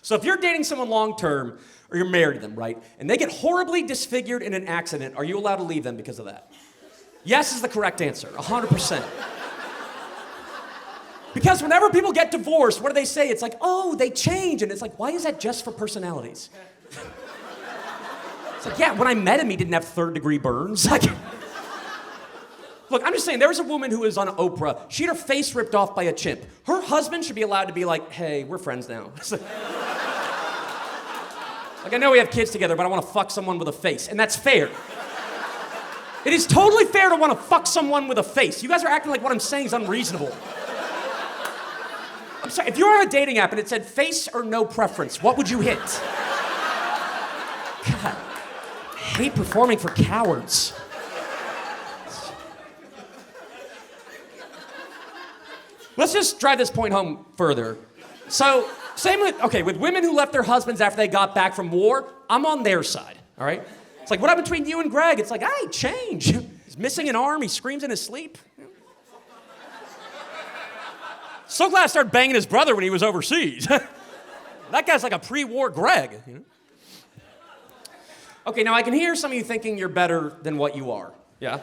So if you're dating someone long-term, or you're married to them, right, and they get horribly disfigured in an accident, are you allowed to leave them because of that? Yes is the correct answer, 100%. Because whenever people get divorced, what do they say? It's like, oh, they change, and it's like, why is that just for personalities? It's like, yeah, when I met him, he didn't have third-degree burns. Like, look, I'm just saying, there was a woman who was on Oprah. She had her face ripped off by a chimp. Her husband should be allowed to be like, hey, we're friends now. Like, I know we have kids together, but I want to fuck someone with a face, and that's fair. It is totally fair to want to fuck someone with a face. You guys are acting like what I'm saying is unreasonable. I'm sorry, if you were on a dating app and it said face or no preference, what would you hit? God, I hate performing for cowards. Let's just drive this point home further. So, same with women who left their husbands after they got back from war, I'm on their side, all right? It's like, what happened between you and Greg? It's like, hey, change. He's missing an arm, he screams in his sleep. So glad I started banging his brother when he was overseas. That guy's like a pre-war Greg, you know? Okay, now I can hear some of you thinking you're better than what you are, yeah?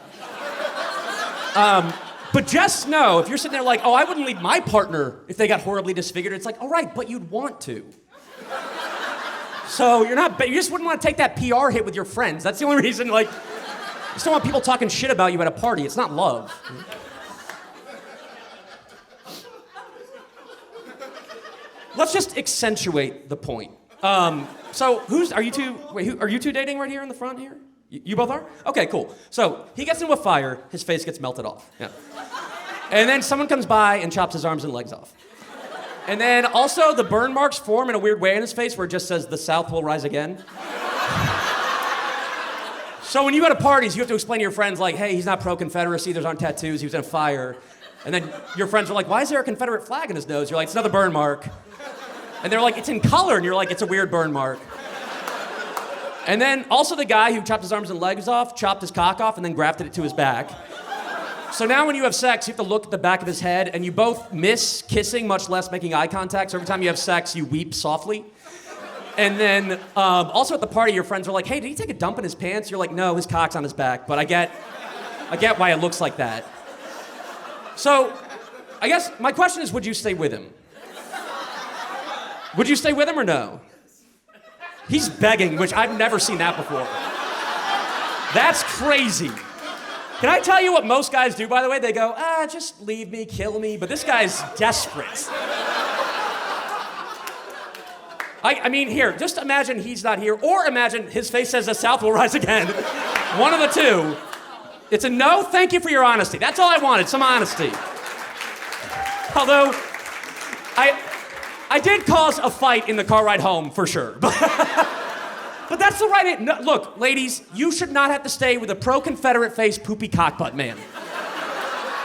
But just know, if you're sitting there like, oh, I wouldn't leave my partner if they got horribly disfigured, it's like, all right, but you'd want to. So you just wouldn't want to take that PR hit with your friends. That's the only reason, like, you just don't want people talking shit about you at a party. It's not love. Let's just accentuate the point. So are you two dating right here in the front here? You both are? Okay, cool. So he gets into a fire, his face gets melted off. Yeah. And then someone comes by and chops his arms and legs off. And then also the burn marks form in a weird way in his face where it just says, the South will rise again. So when you go to parties, you have to explain to your friends like, hey, he's not pro-Confederacy, those aren't tattoos, he was in a fire. And then your friends are like, why is there a Confederate flag in his nose? You're like, it's another burn mark. And they're like, it's in color, and you're like, it's a weird burn mark. And then also the guy who chopped his arms and legs off, chopped his cock off, and then grafted it to his back. So now when you have sex, you have to look at the back of his head, and you both miss kissing, much less making eye contact. So every time you have sex, you weep softly. And then also at the party, your friends are like, hey, did he take a dump in his pants? You're like, no, his cock's on his back. But I get why it looks like that. So I guess my question is, would you stay with him? Would you stay with him or no? He's begging, which I've never seen that before. That's crazy. Can I tell you what most guys do, by the way? They go, just leave me, kill me. But this guy's desperate. I mean, here, just imagine he's not here, or imagine his face says the South will rise again. One of the two. It's a no, thank you for your honesty. That's all I wanted, some honesty. Although, I did cause a fight in the car ride home, for sure. But that's the right... No, look, ladies, you should not have to stay with a pro-Confederate face poopy cockbutt man.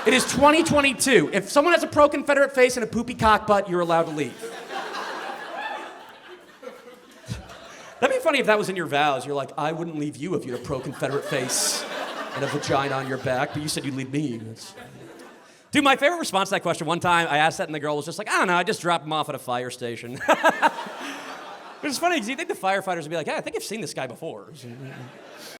It is 2022. If someone has a pro-Confederate face and a poopy cockbutt, you're allowed to leave. That'd be funny if that was in your vows. You're like, I wouldn't leave you if you had a pro-Confederate face and a vagina on your back, but you said you'd leave me. Dude, my favorite response to that question, one time I asked that and the girl was just like, I don't know, I just dropped him off at a fire station. It's funny because you think the firefighters would be like, yeah, I think I've seen this guy before.